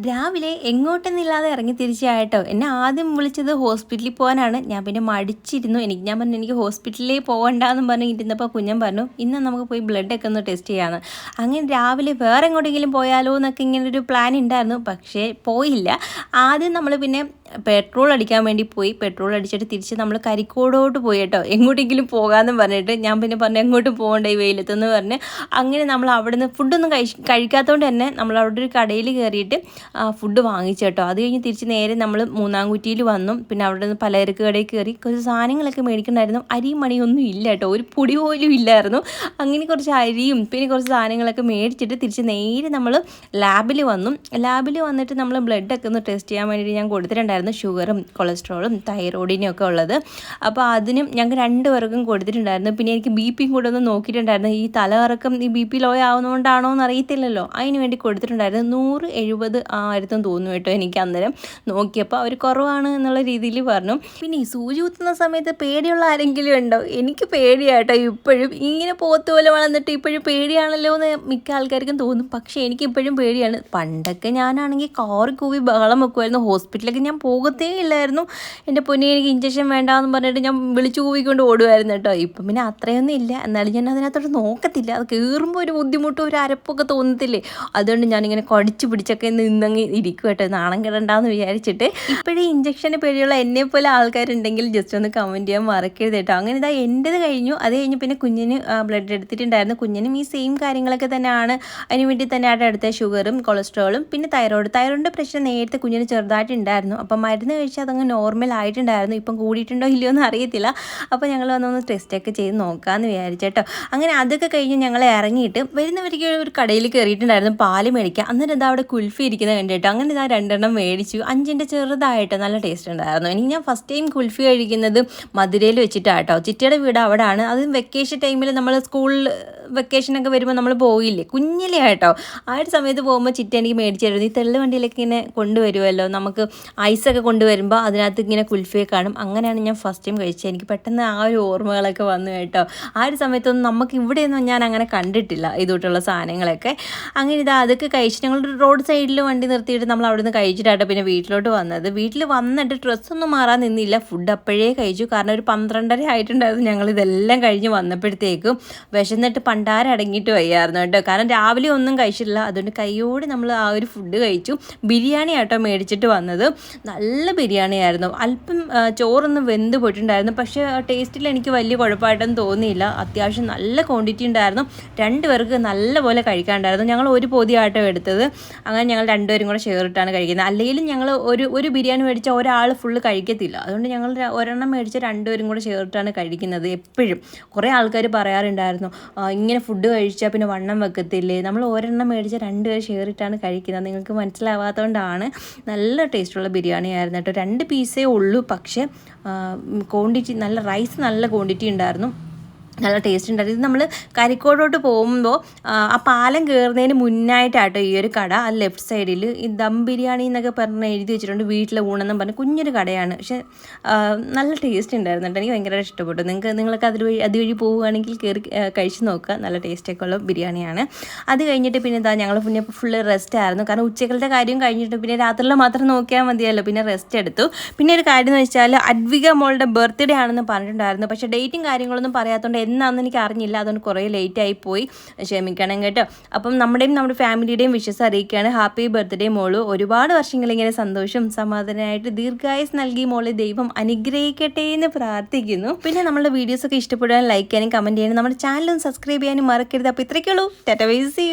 രാവിലെ എങ്ങോട്ടെന്നില്ലാതെ ഇറങ്ങി തിരിച്ചായിട്ടോ. എന്നെ ആദ്യം വിളിച്ചത് ഹോസ്പിറ്റലിൽ പോകാനാണ്. ഞാൻ പിന്നെ മടിച്ചിരുന്നു. ഞാൻ പറഞ്ഞു എനിക്ക് ഹോസ്പിറ്റലിൽ പോകണ്ടെന്നും പറഞ്ഞ് ഇരുന്നപ്പോൾ കുഞ്ഞൻ പറഞ്ഞു ഇന്ന് നമുക്ക് പോയി ബ്ലഡൊക്കെ ഒന്ന് ടെസ്റ്റ് ചെയ്യാമെന്ന്. അങ്ങനെ രാവിലെ വേറെ എങ്ങോട്ടെങ്കിലും പോയാലോ എന്നൊക്കെ ഇങ്ങനൊരു പ്ലാൻ ഉണ്ടായിരുന്നു. പക്ഷേ പോയില്ല. ആദ്യം നമ്മൾ പിന്നെ പെട്രോൾ അടിക്കാൻ വേണ്ടി പോയി. പെട്രോൾ അടിച്ചിട്ട് തിരിച്ച് നമ്മൾ കരിക്കോടോട്ട് പോയി കേട്ടോ. എങ്ങോട്ടെങ്കിലും പോകാമെന്ന് പറഞ്ഞിട്ട് ഞാൻ പിന്നെ പറഞ്ഞു എങ്ങോട്ടും പോകണ്ട ഈ വെയിലത്തെന്ന് പറഞ്ഞ്. അങ്ങനെ നമ്മൾ അവിടെ നിന്ന് ഫുഡൊന്നും കഴിക്കാത്തതുകൊണ്ട് തന്നെ നമ്മൾ അവിടെ ഒരു കടയിൽ കയറിയിട്ട് ഫുഡ് വാങ്ങിച്ചു കേട്ടോ. അത് കഴിഞ്ഞ് തിരിച്ച് നേരെ നമ്മൾ മൂന്നാംകുറ്റിയിൽ വന്നു. പിന്നെ അവിടെ നിന്ന് പലചരക്ക് കടയിൽ കയറി കുറച്ച് സാധനങ്ങളൊക്കെ മേടിക്കണ്ടായിരുന്നു. അരിയും മണിയൊന്നും ഇല്ല കേട്ടോ, ഒരു പൊടി പോലും ഇല്ലായിരുന്നു. അങ്ങനെ കുറച്ച് അരിയും പിന്നെ കുറച്ച് സാധനങ്ങളൊക്കെ മേടിച്ചിട്ട് തിരിച്ച് നേരെ നമ്മൾ ലാബിൽ വന്നു. ലാബിൽ വന്നിട്ട് നമ്മൾ ബ്ലഡൊക്കെ ഒന്ന് ടെസ്റ്റ് ചെയ്യാൻ വേണ്ടിയിട്ട് ഞാൻ കൊടുത്തിട്ടുണ്ടായിരുന്നു. ഷുഗറും കൊളസ്ട്രോളും തൈറോയിഡിനും ഒക്കെ ഉള്ളത്. അപ്പോൾ അതിനും ഞങ്ങൾക്ക് 2 പേർക്കും കൊടുത്തിട്ടുണ്ടായിരുന്നു. പിന്നെ എനിക്ക് ബി പിയും കൂടെ ഒന്ന് നോക്കിയിട്ടുണ്ടായിരുന്നു. ഈ തലകറക്കം ഈ ബി പി ലോ ആവുന്നതുകൊണ്ടാണോ എന്ന് അറിയത്തില്ലല്ലോ, അതിന് വേണ്ടി കൊടുത്തിട്ടുണ്ടായിരുന്നു. 170 ആയിരത്തും തോന്നുന്നു കേട്ടോ. എനിക്ക് അന്നേരം നോക്കിയപ്പോൾ അവർ കുറവാണ് എന്നുള്ള രീതിയിൽ പറഞ്ഞു. പിന്നെ ഈ സൂചി കുത്തുന്ന സമയത്ത് പേടിയുള്ള ആരെങ്കിലും ഉണ്ടോ? എനിക്ക് പേടിയാട്ടോ ഇപ്പോഴും. ഇങ്ങനെ പോത്ത് പോലെ വളർന്നിട്ട് ഇപ്പോഴും പേടിയാണല്ലോ എന്ന് മിക്ക ആൾക്കാർക്കും തോന്നും. പക്ഷേ എനിക്കിപ്പോഴും പേടിയാണ്. പണ്ടൊക്കെ ഞാനാണെങ്കിൽ കാറി കൂവി ബഹളം വെക്കുമായിരുന്നു. ഹോസ്പിറ്റലിലൊക്കെ ഞാൻ പോകത്തേ ഇല്ലായിരുന്നു. എൻ്റെ പൊന്നെ എനിക്ക് ഇഞ്ചക്ഷൻ വേണ്ടാന്ന് പറഞ്ഞിട്ട് ഞാൻ വിളിച്ചു കൂവിക്കൊണ്ട് ഓടുമായിരുന്നു കേട്ടോ. ഇപ്പം പിന്നെ അത്രയൊന്നും ഇല്ല. എന്നാലും ഞാൻ അതിനകത്തോട്ട് നോക്കത്തില്ല. അത് കയറുമ്പോൾ ഒരു ബുദ്ധിമുട്ടും ഒരു അരപ്പൊക്കെ തോന്നത്തില്ലേ. അതുകൊണ്ട് ഞാനിങ്ങനെ കടിച്ചു പിടിച്ചൊക്കെ നിന്നങ്ങ് ഇരിക്കും കേട്ടോ, നാണം കിടണ്ടാന്ന് വിചാരിച്ചിട്ട്. ഇപ്പോഴേ ഇഞ്ചക്ഷന് പേടിയുള്ള എന്നെപ്പോലെ ആൾക്കാരുണ്ടെങ്കിൽ ജസ്റ്റ് ഒന്ന് കമൻറ്റ് ചെയ്യാൻ മറക്കരുത് കേട്ടോ. അങ്ങനെ ഇതാ എൻ്റെത് കഴിഞ്ഞു. അത് കഴിഞ്ഞ് പിന്നെ കുഞ്ഞിന് ബ്ലഡ് എടുത്തിട്ടുണ്ടായിരുന്നു. കുഞ്ഞിനും ഈ സെയിം കാര്യങ്ങളൊക്കെ തന്നെയാണ്. അതിന് വേണ്ടി തന്നെയാണ് എടുത്ത ഷുഗറും കൊളസ്ട്രോളും പിന്നെ തൈറോയിഡിൻ്റെ പ്രശ്നം നേരത്തെ കുഞ്ഞിന് ചെറുതായിട്ടുണ്ടായിരുന്നു. അപ്പം മരുന്ന് കഴിച്ചാൽ അതങ്ങ് നോർമൽ ആയിട്ടുണ്ടായിരുന്നു. ഇപ്പം കൂടിയിട്ടുണ്ടോ ഇല്ലയോ എന്ന് അറിയത്തില്ല. അപ്പോൾ ഞങ്ങൾ വന്നൊന്ന് ടെസ്റ്റൊക്കെ ചെയ്ത് നോക്കാമെന്ന് വിചാരിച്ചേട്ടോ. അങ്ങനെ അതൊക്കെ കഴിഞ്ഞ് ഞങ്ങൾ ഇറങ്ങിയിട്ട് വരുന്നവർക്ക് ഒരു കടയിൽ കയറിയിട്ടുണ്ടായിരുന്നു പാല് മേടിക്കുക. അന്നേരം എന്താ അവിടെ കുൽഫി ഇരിക്കുന്നത് കണ്ടിട്ടോ. അങ്ങനെ ഇതാ 2 മേടിച്ചു. 5ൻ്റെ ചെറുതായിട്ട് നല്ല ടേസ്റ്റ് ഉണ്ടായിരുന്നു. എനിക്ക് ഞാൻ ഫസ്റ്റ് ടൈം കുൽഫി കഴിക്കുന്നത് മധുരയിൽ വെച്ചിട്ടാണ് കേട്ടോ. ചിറ്റയുടെ വീട് അവിടെയാണ്. അത് വെക്കേഷൻ ടൈമിൽ നമ്മൾ സ്കൂളിൽ വെക്കേഷനൊക്കെ വരുമ്പോൾ നമ്മൾ പോയില്ലേ കുഞ്ഞിലേ കേട്ടോ. ആ ഒരു സമയത്ത് പോകുമ്പോൾ ചിറ്റ എനിക്ക് മേടിച്ചു തരുന്നു. ഈ തെള്ളു വണ്ടിയിലൊക്കെ ഇങ്ങനെ കൊണ്ടുവരുമല്ലോ, നമുക്ക് ഐസൊക്കെ കൊണ്ടുവരുമ്പോൾ അതിനകത്ത് ഇങ്ങനെ കുൽഫിയെ കാണും. അങ്ങനെയാണ് ഞാൻ ഫസ്റ്റ് ടൈം കഴിച്ചത്. എനിക്ക് പെട്ടെന്ന് ആ ഒരു ഓർമ്മകളൊക്കെ വന്നു കേട്ടോ. ആ ഒരു സമയത്തൊന്നും നമുക്ക് ഇവിടെയൊന്നും ഞാൻ അങ്ങനെ കണ്ടിട്ടില്ല ഇതുകൊണ്ടുള്ള സാധനങ്ങളൊക്കെ. അങ്ങനെ ഇതാ അതൊക്കെ കഴിച്ച് ഞങ്ങൾ റോഡ് സൈഡിൽ വണ്ടി നിർത്തിയിട്ട് നമ്മൾ അവിടെ നിന്ന് കഴിച്ചിട്ടാട്ടോ പിന്നെ വീട്ടിലോട്ട് വന്നത്. വീട്ടിൽ വന്നിട്ട് ഡ്രസ്സൊന്നും മാറാൻ നിന്നില്ല. ഫുഡ് അപ്പോഴേ കഴിച്ചു. കാരണം ഒരു 12:30 ആയിട്ടുണ്ടായിരുന്നു ഞങ്ങൾ ഇതെല്ലാം കഴിഞ്ഞ് വന്നപ്പോഴത്തേക്കും. വിശന്നിട്ട് പണ്ടാരം അടങ്ങിയിട്ട് വയ്യായിരുന്നു കേട്ടോ. കാരണം രാവിലെ ഒന്നും കഴിച്ചില്ല. അതുകൊണ്ട് കൈയോട് നമ്മൾ ആ ഒരു ഫുഡ് കഴിച്ചു. ബിരിയാണി ആട്ടോ മേടിച്ചിട്ട് വന്നത്. നല്ല ബിരിയാണി ആയിരുന്നു. അല്പം ചോറൊന്നും വെന്ത് പോയിട്ടുണ്ടായിരുന്നു. പക്ഷേ ടേസ്റ്റിൽ എനിക്ക് വലിയ കുഴപ്പമായിട്ടൊന്നും തോന്നിയില്ല. അത്യാവശ്യം നല്ല ക്വാണ്ടിറ്റി ഉണ്ടായിരുന്നു. 2 പേർക്ക് നല്ലപോലെ കഴിക്കാനുണ്ടായിരുന്നു. ഞങ്ങൾ ഒരു പൊതി ആട്ടോ എടുത്തത്. അങ്ങനെ ഞങ്ങൾ 2 പേരും കൂടെ ഷെയർ ഇട്ടാണ് കഴിക്കുന്നത്. അല്ലെങ്കിലും ഞങ്ങൾ ഒരു ബിരിയാണി മേടിച്ചാൽ ഒരാൾ ഫുള്ള് കഴിക്കത്തില്ല. അതുകൊണ്ട് ഞങ്ങൾ ഒരെണ്ണം മേടിച്ച് 2 പേരും കൂടെ ഷെയർ ഇട്ടാണ് കഴിക്കുന്നത് എപ്പോഴും. കുറേ ആൾക്കാർ പറയാറുണ്ടായിരുന്നു ഇങ്ങനെ ഫുഡ് കഴിച്ചാൽ പിന്നെ വണ്ണം വെക്കത്തില്ലേ. നമ്മൾ ഒരെണ്ണം മേടിച്ചാൽ 2 പേര് ഷെയർ ഇട്ടാണ് കഴിക്കുന്നത്. നിങ്ങൾക്ക് മനസ്സിലാവാത്തതുകൊണ്ടാണ്. നല്ല ടേസ്റ്റുള്ള ബിരിയാണി ആയിരുന്നു കേട്ടോ. 2 പീസേ ഉള്ളൂ. പക്ഷേ ക്വാണ്ടിറ്റി നല്ല റൈസ് നല്ല ക്വാണ്ടിറ്റി ഉണ്ടായിരുന്നു. നല്ല ടേസ്റ്റ് ഉണ്ടായിരുന്നു. ഇത് നമ്മൾ കരിക്കോടോട്ട് പോകുമ്പോൾ ആ പാലം കയറുന്നതിന് മുന്നായിട്ടാട്ടോ ഈ ഒരു കട. ആ ലെഫ്റ്റ് സൈഡിൽ ഈ ദം ബിരിയാണി എന്നൊക്കെ പറഞ്ഞ് എഴുതി വെച്ചിട്ടുണ്ട്. വീട്ടിലെ ഊണെന്നും പറഞ്ഞ് കുഞ്ഞൊരു കടയാണ്. പക്ഷേ നല്ല ടേസ്റ്റ് ഉണ്ടായിരുന്നു കേട്ടോ. എനിക്ക് ഭയങ്കര ഇഷ്ടപ്പെട്ടു. നിങ്ങൾക്ക് അതുവഴി പോവുകയാണെങ്കിൽ കയറി കഴിച്ച് നോക്കുക. നല്ല ടേസ്റ്റൊക്കെ ഉള്ള ബിരിയാണിയാണ്. അത് കഴിഞ്ഞിട്ട് പിന്നെ എന്താ ഞങ്ങൾ പിന്നെ ഫുള്ള് റെസ്റ്റ് ആയിരുന്നു. കാരണം ഉച്ചകളുടെ കാര്യം കഴിഞ്ഞിട്ട് പിന്നെ രാത്രിയിൽ മാത്രം നോക്കിയാൽ മതിയല്ലോ. പിന്നെ റെസ്റ്റ് എടുത്തു. പിന്നെ ഒരു കാര്യം എന്ന് വെച്ചാൽ അഡ്വിക മോളുടെ ബർത്ത്ഡേ ആണെന്ന് പറഞ്ഞിട്ടുണ്ടായിരുന്നു. പക്ഷേ ഡേറ്റും കാര്യങ്ങളൊന്നും പറയാത്തതുകൊണ്ട് എന്നാണെന്ന് എനിക്ക് അറിഞ്ഞില്ല. അതുകൊണ്ട് കുറേ ലേറ്റായി പോയി, ക്ഷമിക്കണം കേട്ടോ. അപ്പം നമ്മുടെ ഫാമിലിയുടെയും വിഷസ് അറിയിക്കുകയാണ്. ഹാപ്പി ബർത്ത്ഡേ മോള്. ഒരുപാട് വർഷങ്ങളിങ്ങനെ സന്തോഷം സമാധാനമായിട്ട് ദീർഘായുസ് നൽകി മോളെ ദൈവം അനുഗ്രഹിക്കട്ടെ എന്ന് പ്രാർത്ഥിക്കുന്നു. പിന്നെ നമ്മുടെ വീഡിയോസൊക്കെ ഇഷ്ടപ്പെടാൻ ലൈക്ക് ചെയ്യാനും കമൻറ്റ് ചെയ്യാനും നമ്മുടെ ചാനലും സബ്സ്ക്രൈബ് ചെയ്യാനും മറക്കരുത്. അപ്പോൾ ഇത്രയ്ക്കുള്ളൂ. Tata bye see U.